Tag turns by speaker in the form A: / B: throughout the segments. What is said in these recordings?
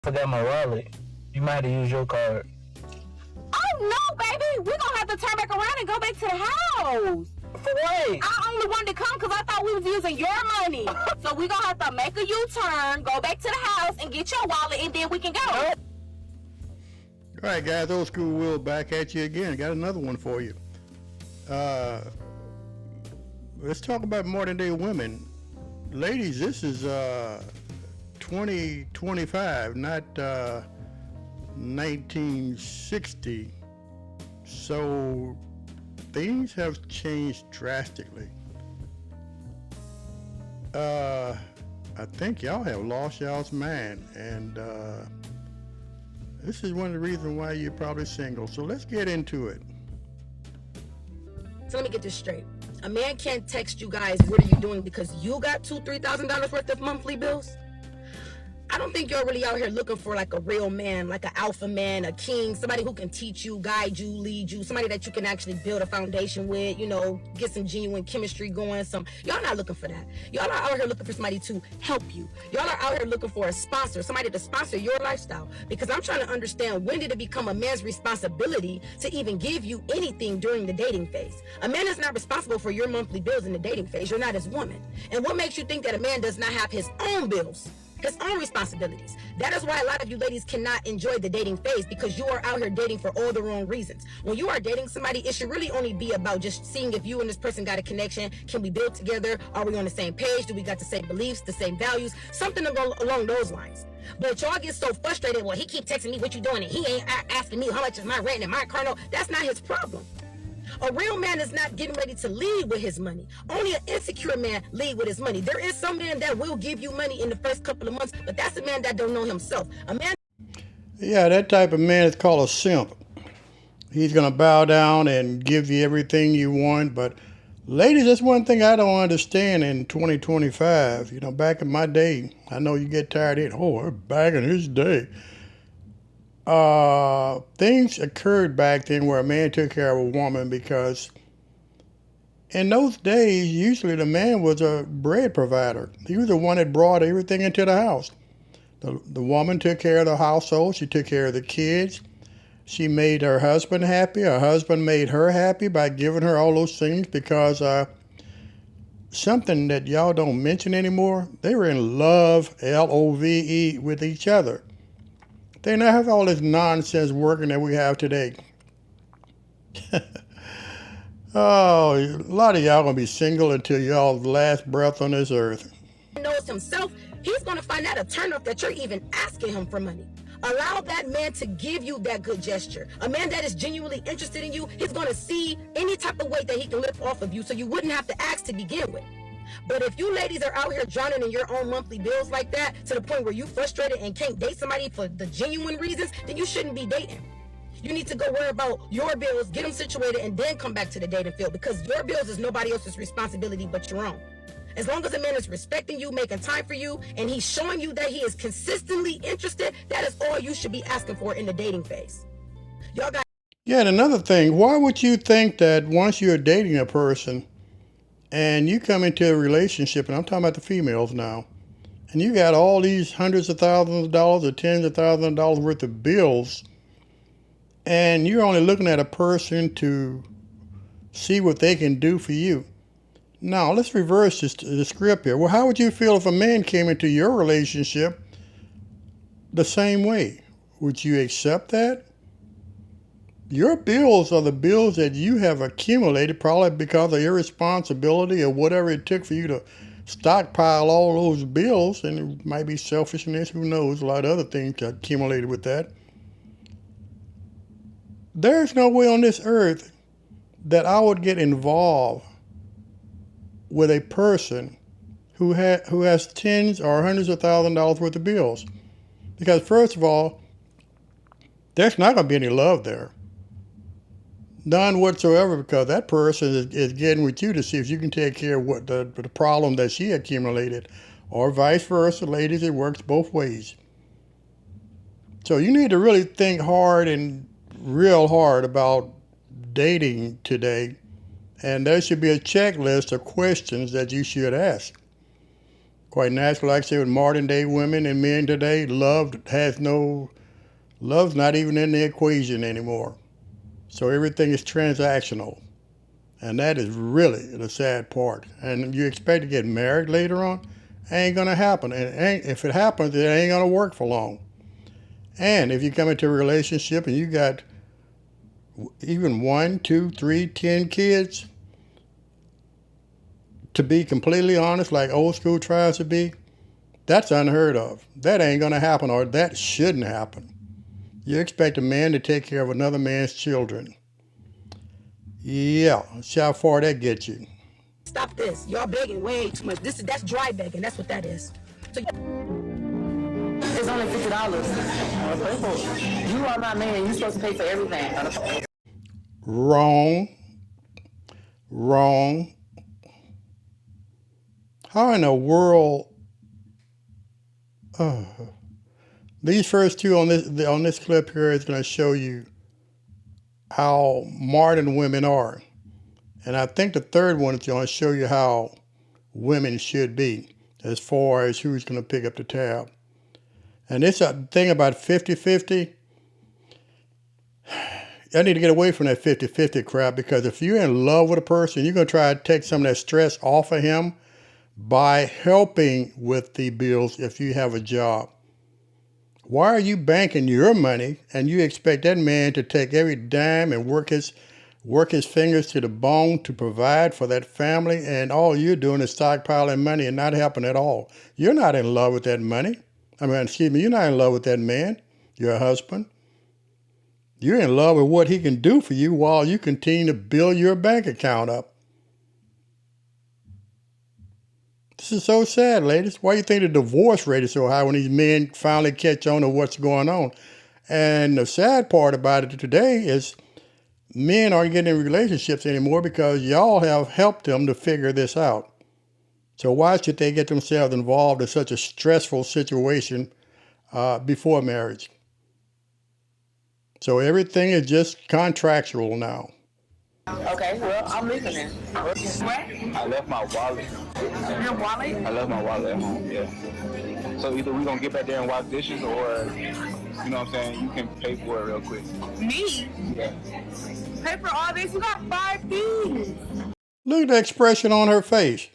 A: Forgot my wallet. You might have used your card.
B: Oh no, baby! We're gonna have to turn back around and go back to the house.
A: For what?
B: I only wanted to come because I thought we was using your money. So we're gonna have to make a U-turn, go back to the house, and get your wallet, and then we can go.
A: Nope.
C: All right, guys, Old School Will back at you again. Got another one for you. Let's talk about modern day women. Ladies, this is 2025, not 1960. So things have changed drastically. I think y'all have lost y'all's mind, and this is one of the reasons why you're probably single. So let's get into it.
D: So let me get this straight. A man can't text you guys, what are you doing, because you got $2,000-$3,000 worth of monthly bills? I don't think you're really out here looking for like a real man, like an alpha man, a king, somebody who can teach you, guide you, lead you, somebody that you can actually build a foundation with, you know, get some genuine chemistry going. Y'all not looking for that. Y'all are out here looking for somebody to help you. Y'all are out here looking for a sponsor, somebody to sponsor your lifestyle. Because I'm trying to understand, when did it become a man's responsibility to even give you anything during the dating phase? A man is not responsible for your monthly bills in the dating phase. You're not his woman. And what makes you think that a man does not have his own bills? His own responsibilities. That is why a lot of you ladies cannot enjoy the dating phase, because you are out here dating for all the wrong reasons. When you are dating somebody, it should really only be about just seeing if you and this person got a connection. Can we build together? Are we on the same page? Do we got the same beliefs, the same values? Something along those lines. But y'all get so frustrated, well, he keep texting me what you doing, and he ain't asking me how much is my rent and my car note. That's not his problem. A real man is not getting ready to lead with his money. Only an insecure man lead with his money. There is some man that will give you money in the first couple of months, but that's a man that don't know himself. A man.
C: Yeah, that type of man is called a simp. He's going to bow down and give you everything you want. But ladies, that's one thing I don't understand in 2025. You know, back in my day, I know you get tired of it. Oh, back in his day. Things occurred back then where a man took care of a woman, because in those days, usually the man was a bread provider. He was the one that brought everything into the house. The woman took care of the household. She took care of the kids. She made her husband happy. Her husband made her happy by giving her all those things, because something that y'all don't mention anymore, they were in love, Love, with each other. They not have all this nonsense working that we have today. Oh, a lot of y'all gonna be single until y'all's last breath on this earth.
D: Knows himself, he's going to find that a turnoff that you're even asking him for money. Allow that man to give you that good gesture. A man that is genuinely interested in you, he's going to see any type of weight that he can lift off of you, so you wouldn't have to ask to begin with. But if you ladies are out here drowning in your own monthly bills like that, to the point where you frustrated and can't date somebody for the genuine reasons, then you shouldn't be dating. You need to go worry about your bills, get them situated, and then come back to the dating field, because your bills is nobody else's responsibility but your own. As long as a man is respecting you, making time for you, and he's showing you that he is consistently interested, that is all you should be asking for in the dating phase. Y'all got.
C: Yeah, and another thing, why would you think that once you're dating a person and you come into a relationship, and I'm talking about the females now, and you got all these hundreds of thousands of dollars or tens of thousands of dollars worth of bills, and you're only looking at a person to see what they can do for you. Now, let's reverse the script here. Well, how would you feel if a man came into your relationship the same way? Would you accept that? Your bills are the bills that you have accumulated, probably because of irresponsibility or whatever it took for you to stockpile all those bills. And it might be selfishness, who knows, a lot of other things accumulated with that. There's no way on this earth that I would get involved with a person who has tens or hundreds of thousands of dollars worth of bills. Because first of all, there's not going to be any love there. None whatsoever, because that person is getting with you to see if you can take care of what the problem that she accumulated, or vice versa. Ladies, it works both ways. So you need to really think hard and real hard about dating today, and there should be a checklist of questions that you should ask. Quite naturally, like I said, with modern day women and men today, love's not even in the equation anymore. So everything is transactional. And that is really the sad part. And you expect to get married later on, ain't gonna happen. And if it happens, it ain't gonna work for long. And if you come into a relationship and you got even 1, 2, 3, 10 kids, to be completely honest, like old school tries to be, that's unheard of. That ain't gonna happen, or that shouldn't happen. You expect a man to take care of another man's children. Yeah, see how far that gets you.
D: Stop this. Y'all begging way too much. That's dry begging. That's what that is. So
E: It's only $50. You are my man. You're supposed to pay for everything.
C: Wrong. Wrong. How in the world? These first two on this clip here is going to show you how modern women are, and I think the third one is going to show you how women should be as far as who's going to pick up the tab. And it's a thing about 50-50. I need to get away from that 50-50 crap, because if you're in love with a person, you're going to try to take some of that stress off of him by helping with the bills if you have a job. Why are you banking your money and you expect that man to take every dime and work his fingers to the bone to provide for that family, and all you're doing is stockpiling money and not helping at all? You're not in love with that money. You're not in love with that man, your husband. You're in love with what he can do for you while you continue to build your bank account up. This is so sad, ladies. Why do you think the divorce rate is so high when these men finally catch on to what's going on? And the sad part about it today is men aren't getting in relationships anymore because y'all have helped them to figure this out. So why should they get themselves involved in such a stressful situation before marriage? So everything is just contractual now.
E: Okay, well, I'm leaving then. What?
F: I left my wallet.
E: Your wallet?
F: I left my wallet at home, yeah. So either we're gonna get back there and wash dishes, or, you know what I'm saying, you can pay for it real quick.
E: Me?
F: Yeah.
E: Pay for all this? You got 5 things.
C: Look at the expression on her face.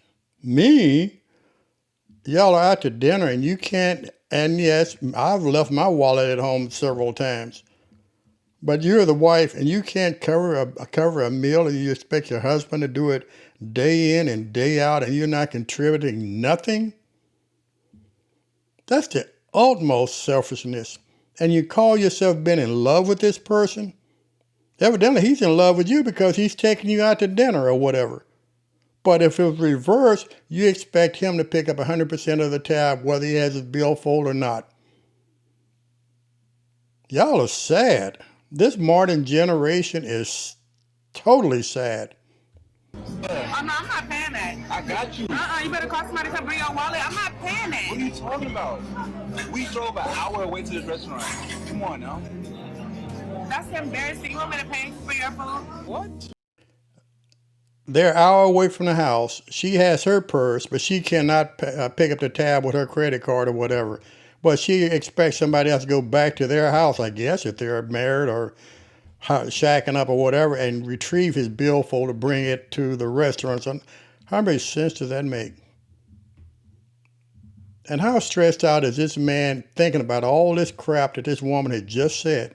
C: Me? Y'all are out to dinner and you can't, and yes, I've left my wallet at home several times. But you're the wife and you can't cover a meal, and you expect your husband to do it day in and day out, and you're not contributing nothing? That's the utmost selfishness. And you call yourself being in love with this person? Evidently, he's in love with you because he's taking you out to dinner or whatever. But if it was reversed, you expect him to pick up 100% of the tab, whether he has his billfold or not. Y'all are sad. This modern generation is totally sad.
E: Oh, no, I'm not paying that.
F: I got you.
E: You better call somebody to come bring your wallet. I'm not paying that.
F: What are you talking about? We drove an hour away to this restaurant. Come on now.
E: That's embarrassing. You want me to pay for your food?
F: What?
C: They're an hour away from the house. She has her purse, but she cannot pick up the tab with her credit card or whatever. But she expects somebody else to go back to their house, I guess, if they're married or shacking up or whatever, and retrieve his billfold to bring it to the restaurant. So how much sense does that make? And how stressed out is this man thinking about all this crap that this woman had just said?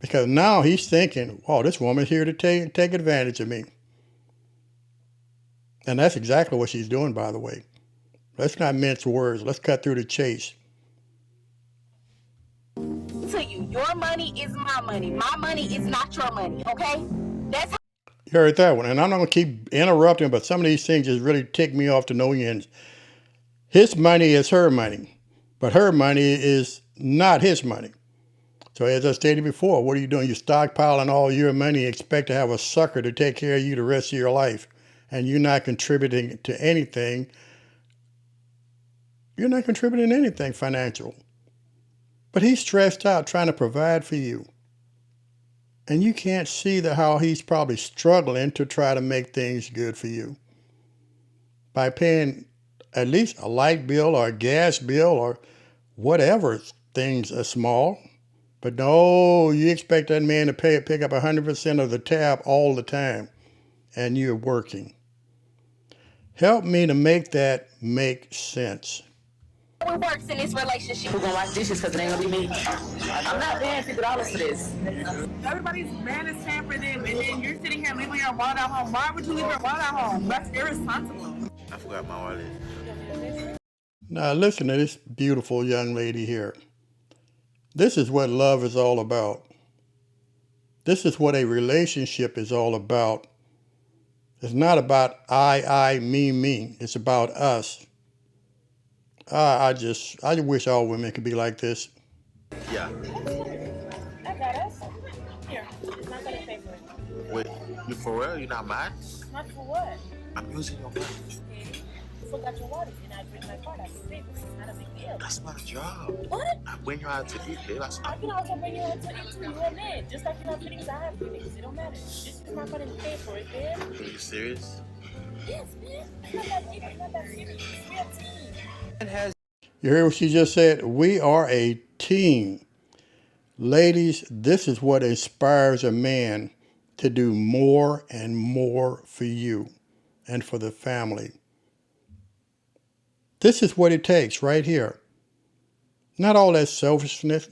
C: Because now he's thinking, oh, this woman's here to take advantage of me. And that's exactly what she's doing, by the way. Let's not mince words. Let's cut through the chase.
B: To you, your money is my money. My money is not your money, okay? That's how
C: You heard that one. And I'm not going to keep interrupting, but some of these things just really tick me off to no end. His money is her money, but her money is not his money. So as I stated before, what are you doing? You're stockpiling all your money and expect to have a sucker to take care of you the rest of your life. And you're not contributing to anything. You're not contributing anything financial. But he's stressed out trying to provide for you. And you can't see how he's probably struggling to try to make things good for you by paying at least a light bill or a gas bill or whatever things are small. But no, you expect that man to pick up 100% of the tab all the time, and you're working. Help me to make that make sense.
B: It works in this relationship.
E: Who gonna wash dishes because it ain't gonna be me? I'm not paying $50 for this.
G: Everybody's man is paying for them, and then you're sitting here leaving your wallet at home. Why would you leave your wallet at home? That's irresponsible.
H: I forgot my wallet.
C: Now listen to this beautiful young lady here. This is what love is all about. This is what a relationship is all about. It's not about I, me. It's about us. I wish all women could be like this.
H: Yeah.
I: I got us. Here, I'm not gonna pay for it.
H: Wait, you for real? You not mad?
I: Not for what?
H: I'm using your money.
I: Okay. You forgot your wallet and I bring my card. I can pay for it. It's not a big deal.
H: That's my job.
I: What?
H: I bring you out to eat, babe.
I: I can also bring you out to eat too. You're a man. Just like you have feelings, I have feelings. It don't matter. Just use my card and pay for it, man.
H: Are you serious?
I: Yes, man. It's not that deep. It's not that serious. It's real team.
C: You hear what she just said? We are a team. Ladies, this is what inspires a man to do more and more for you and for the family. This is what it takes right here. Not all that selfishness,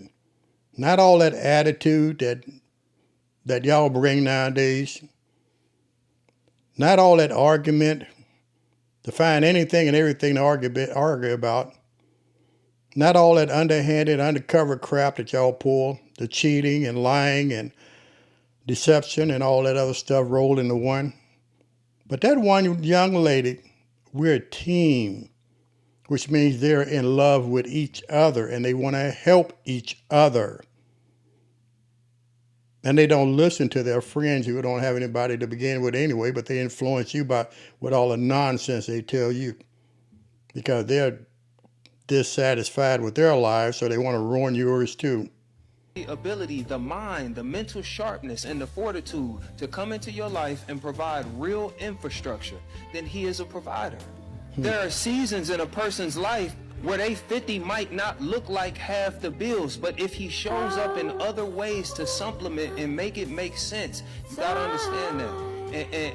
C: not all that attitude that y'all bring nowadays, not all that argument to find anything and everything to argue about, not all that underhanded, undercover crap that y'all pull, the cheating and lying and deception and all that other stuff rolled into one. But that one young lady, we're a team, which means they're in love with each other and they want to help each other. And they don't listen to their friends who don't have anybody to begin with anyway, but they influence you with all the nonsense they tell you because they're dissatisfied with their lives, so they want to ruin yours too.
J: The ability, the mind, the mental sharpness, and the fortitude to come into your life and provide real infrastructure, then he is a provider. There are seasons in a person's life where they 50 might not look like half the bills, but if he shows up in other ways to supplement and make it make sense, you gotta understand that.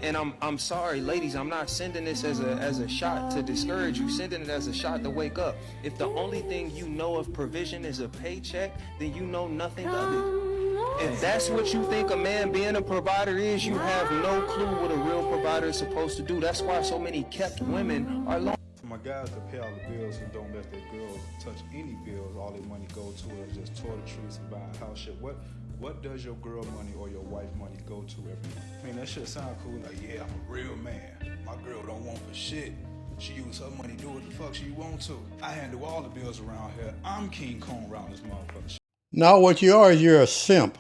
J: And I'm sorry, ladies, I'm not sending this as a shot to discourage you, sending it as a shot to wake up. If the only thing you know of provision is a paycheck, then you know nothing of it. If that's what you think a man being a provider is, you have no clue what a real provider is supposed to do. That's why so many kept women are lonely.
K: My guys that pay all the bills and don't let their girls touch any bills, all their money go to is just toiletries and buying house shit. What does your girl money or your wife money go to every month? I mean, that shit sound cool, like, yeah, I'm a real man. My girl don't want for shit. She use her money, do what the fuck she want to. I handle all the bills around here. I'm King Kong around this motherfucker.
C: Now what you are is you're a simp.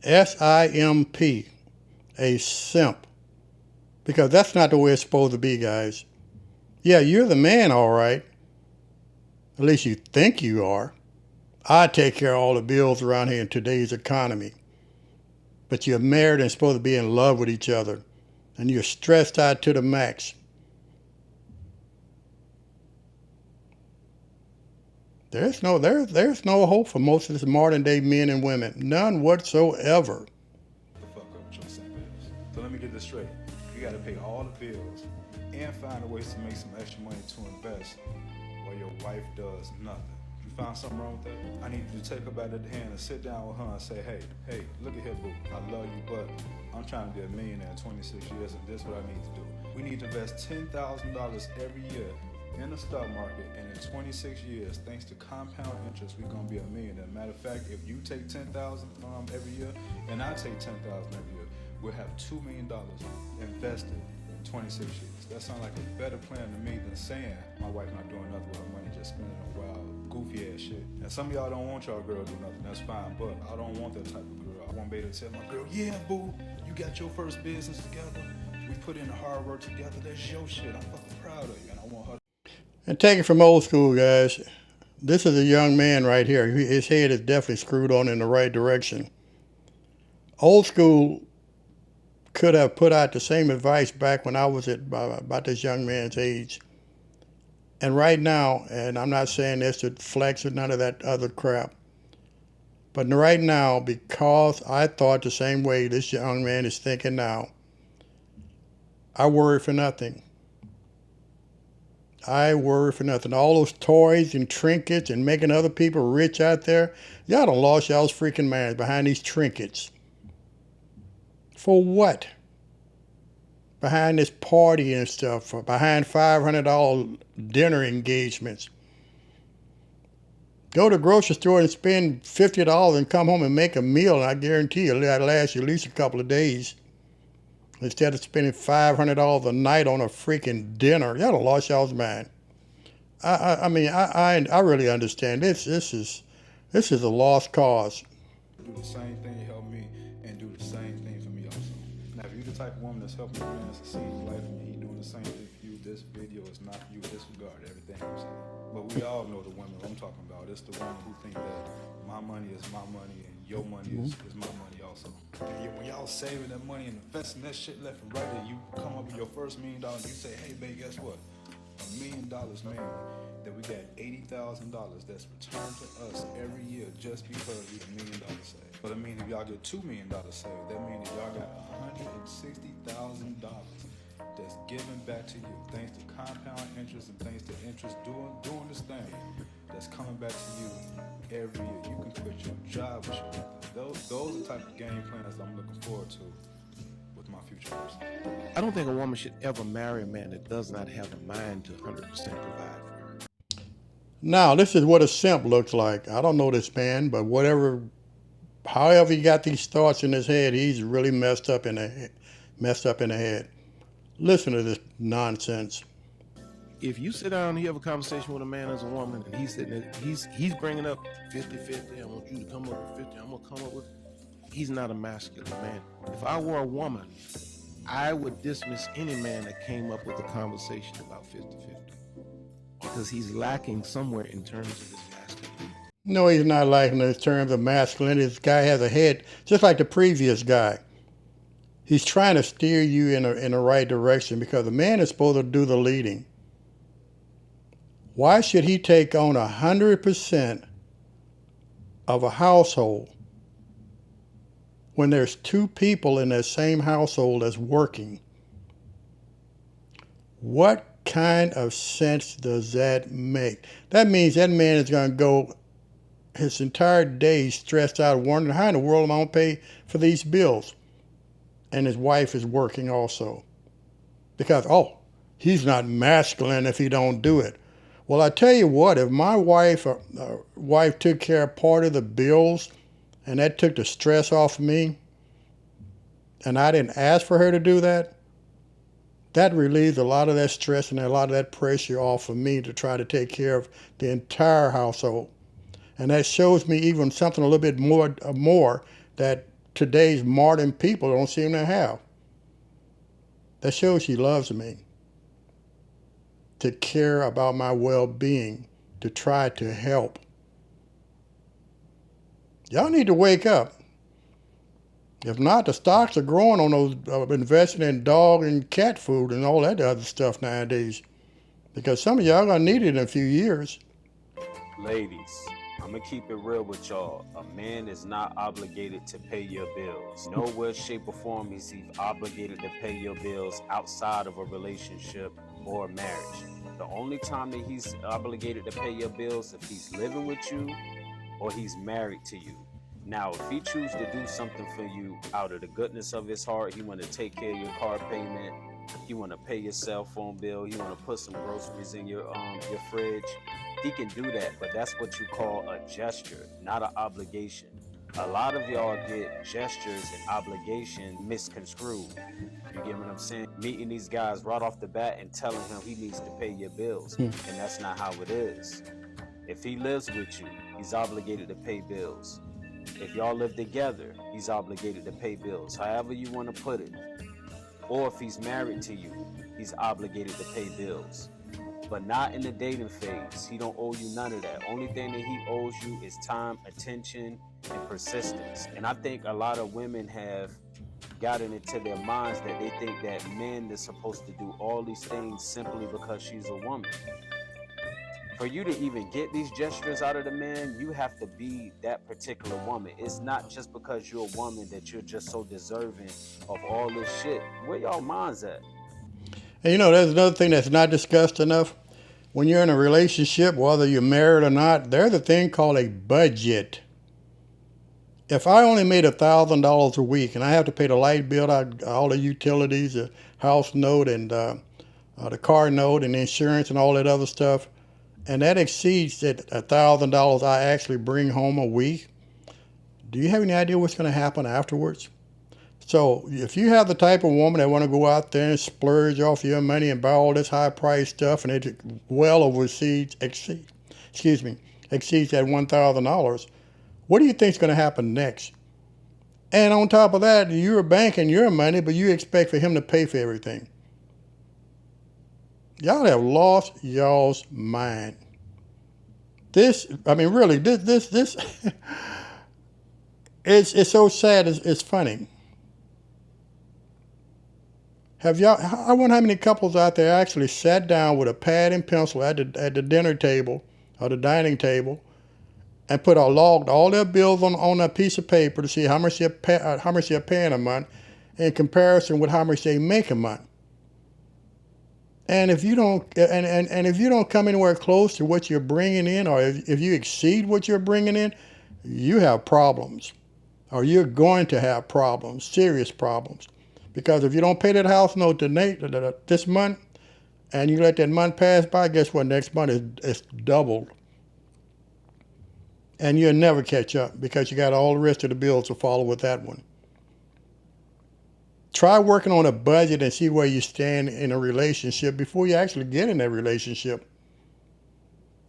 C: S-I-M-P. A simp. Because that's not the way it's supposed to be, guys. Yeah, you're the man, all right. At least you think you are. I take care of all the bills around here in today's economy. But you're married and supposed to be in love with each other. And you're stressed out to the max. There's no hope for most of this modern day men and women. None whatsoever.
K: The fuck up with your simp ass. So let me get this straight. You gotta pay all the bills and find a way to make some extra money to invest while your wife does nothing. You found something wrong with that? I need you to take her by the hand and sit down with her and say, hey, look at here, boo. I love you, but I'm trying to be a millionaire in 26 years, and this is what I need to do. We need to invest $10,000 every year in the stock market, and in 26 years, thanks to compound interest, we're gonna be a millionaire. Matter of fact, if you take $10,000 every year, and I take $10,000 every year, we'll have $2 million invested in 26 years. That sounds like a better plan to me than saying my wife not doing nothing with her money, just spending on wild, goofy ass shit. And some of y'all don't want y'all girl to do nothing, that's fine, but I don't want that type of girl. I want to be able to tell my girl, yeah, boo, you got your first business together. We put in the hard work together. That's your shit. I'm fucking proud of you, and I want her.
C: And take it from old school, guys. This is a young man right here. His head is definitely screwed on in the right direction. Old school could have put out the same advice back when I was at about this young man's age. And right now, and I'm not saying this to flex or none of that other crap, but right now, because I thought the same way this young man is thinking now, I worry for nothing. I worry for nothing. All those toys and trinkets and making other people rich out there, y'all done lost y'all's freaking minds behind these trinkets. For what? Behind this party and stuff, behind $500 dinner engagements. Go to the grocery store and spend $50 and come home and make a meal, and I guarantee you that'll last you at least a couple of days. Instead of spending $500 a night on a freaking dinner, y'all done lost y'all's mind. I mean, I really understand this. This is a lost cause.
K: Do the same thing to help me and do the same thing for me also. Now, if you're the type of woman that's helping a man succeed in life and he doing the same thing for you, this video is not for you. Disregard everything I'm saying. But we all know the women I'm talking about. It's the women who think that my money is my money and your money is my money also. And when y'all saving that money and investing that shit left and right, and you come up with your first $1 million, and you say, hey, babe, guess what? $1 million made that we got $80,000 that's returned to us every year just because we $1 million saved. But I mean, if y'all get $2 million saved, that means that y'all got $160,000 that's given back to you, thanks to compound interest and thanks to interest doing this thing that's coming back to you every year. You can quit your job with your those are the type of game plans I'm looking forward to with my future person.
L: I don't think a woman should ever marry a man that does not have a mind to 100% provide for her.
C: Now, this is what a simp looks like. I don't know this man, but however he got these thoughts in his head, he's really messed up in the head. Listen to this nonsense.
L: If you sit down and you have a conversation with a man as a woman, and he's bringing up 50-50, I want you to come up with 50, I'm gonna come up with. He's not a masculine man. If I were a woman, I would dismiss any man that came up with a conversation about 50-50 because he's lacking somewhere in terms of his masculinity.
C: No, he's not lacking in terms of masculinity. This guy has a head just like the previous guy. He's trying to steer you in the right direction because the man is supposed to do the leading. Why should he take on 100% of a household when there's two people in that same household that's working? What kind of sense does that make? That means that man is going to go his entire day stressed out, wondering how in the world am I going to pay for these bills? And his wife is working also. Because, he's not masculine if he don't do it. Well, I tell you what, if my wife took care of part of the bills and that took the stress off of me, and I didn't ask for her to do that, that relieves a lot of that stress and a lot of that pressure off of me to try to take care of the entire household. And that shows me even something a little bit more that today's modern people don't seem to have. That shows she loves me, to care about my well-being, to try to help. Y'all need to wake up. If not, the stocks are growing on those investing in dog and cat food and all that other stuff nowadays. Because some of y'all gonna need it in a few years.
M: Ladies, I'm gonna keep it real with y'all. A man is not obligated to pay your bills. No way, shape, or form is he obligated to pay your bills outside of a relationship or marriage. The only time that he's obligated to pay your bills if he's living with you or he's married to you. Now, if he chooses to do something for you out of the goodness of his heart, he want to take care of your car payment, he want to pay your cell phone bill, he want to put some groceries in your fridge, he can do that, but that's what you call a gesture, not an obligation. A lot of y'all get gestures and obligation misconstrued. You get what I'm saying? Meeting these guys right off the bat and telling him he needs to pay your bills, and that's not how it is. If he lives with you, he's obligated to pay bills. If y'all live together, he's obligated to pay bills, however you want to put it. Or if he's married to you, he's obligated to pay bills. But not in the dating phase. He don't owe you none of that. Only thing that he owes you is time, attention, and persistence. And I think a lot of women have gotten into their minds that they think that men are supposed to do all these things simply because she's a woman. For you to even get these gestures out of the man, you have to be that particular woman. It's not just because you're a woman that you're just so deserving of all this shit. Where y'all minds at?
C: And you know, there's another thing that's not discussed enough. When you're in a relationship, whether you're married or not, there's a thing called a budget. If I only made $1,000 a week and I have to pay the light bill, all the utilities, the house note, and the car note, and insurance, and all that other stuff, and that exceeds that $1,000 I actually bring home a week, do you have any idea what's going to happen afterwards? So if you have the type of woman that want to go out there and splurge off your money and buy all this high-priced stuff, and it well exceeds that $1,000, what do you think is going to happen next? And on top of that, you're banking your money, but you expect for him to pay for everything. Y'all have lost y'all's mind. This it's so sad. It's funny. I wonder how many couples out there actually sat down with a pad and pencil at the dinner table or the dining table and logged all their bills on a piece of paper to see how much they're paying a month in comparison with how much they make a month. And if you don't if you don't come anywhere close to what you're bringing in, or if you exceed what you're bringing in, you have problems, or you're going to have problems, serious problems. Because if you don't pay that house note this month, and you let that month pass by, guess what? Next month it's doubled. And you'll never catch up because you got all the rest of the bills to follow with that one. Try working on a budget and see where you stand in a relationship before you actually get in that relationship.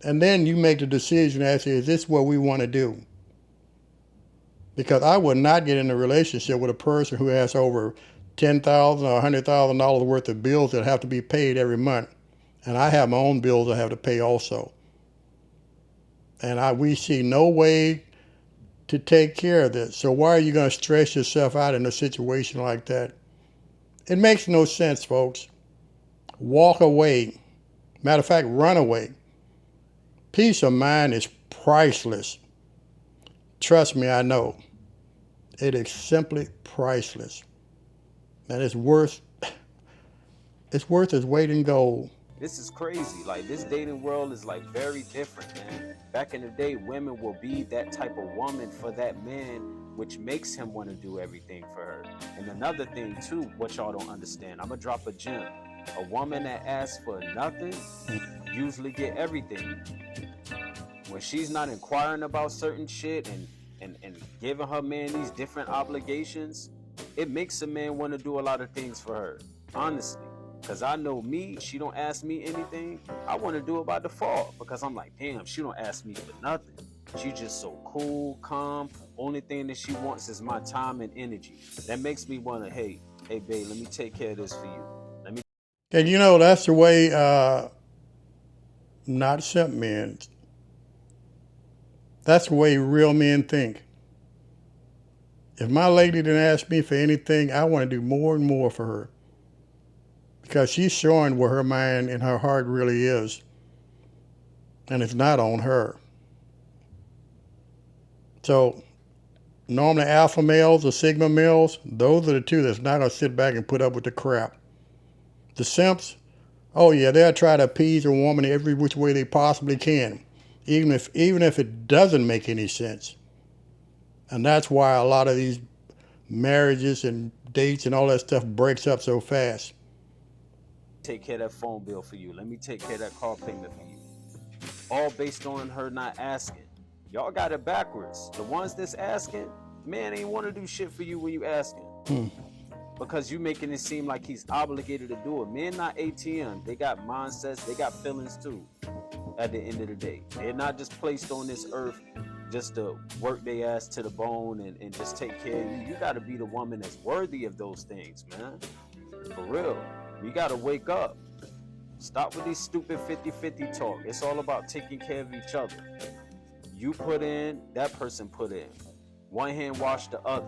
C: And then you make the decision as to, is this what we want to do? Because I would not get in a relationship with a person who has over $10,000 or $100,000 worth of bills that have to be paid every month. And I have my own bills I have to pay also. And we see no way to take care of this. So why are you going to stress yourself out in a situation like that? It makes no sense, folks. Walk away. Matter of fact, run away. Peace of mind is priceless. Trust me, I know. It is simply priceless. And it's worth its weight in gold.
M: This is crazy. Like, this dating world is like very different, man. Back in the day, women will be that type of woman for that man, which makes him want to do everything for her. And another thing too, what y'all don't understand, I'm gonna drop a gem. A woman that asks for nothing usually get everything. When she's not inquiring about certain shit and giving her man these different obligations, it makes a man want to do a lot of things for her, honestly. Because I know me, she don't ask me anything, I want to do it by default. Because I'm like, damn, she don't ask me for nothing. She just so cool, calm. Only thing that she wants is my time and energy. That makes me want to, hey, babe, let me take care of this for you.
C: And you know, that's the way not simp men. That's the way real men think. If my lady didn't ask me for anything, I want to do more and more for her. Because she's showing where her mind and her heart really is. And it's not on her. So normally alpha males or sigma males, those are the two that's not going to sit back and put up with the crap. The simps, oh yeah, they'll try to appease a woman every which way they possibly can, even if it doesn't make any sense. And that's why a lot of these marriages and dates and all that stuff breaks up so fast.
M: Take care of that phone bill for you. Let me take care of that car payment for you. All based on her not asking. Y'all got it backwards. The ones that's asking, man ain't want to do shit for you when you asking. Because you making it seem like he's obligated to do it. Men not ATM. They got mindsets. They got feelings too. At the end of the day, they're not just placed on this earth just to work their ass to the bone and just take care of you. You got to be the woman that's worthy of those things, man. For real. You got to wake up. Stop with these stupid 50-50 talk. It's all about taking care of each other. You put in, that person put in. One hand wash the other.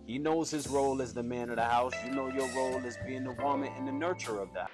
M: He knows his role as the man of the house. You know your role as being the woman and the nurturer of that.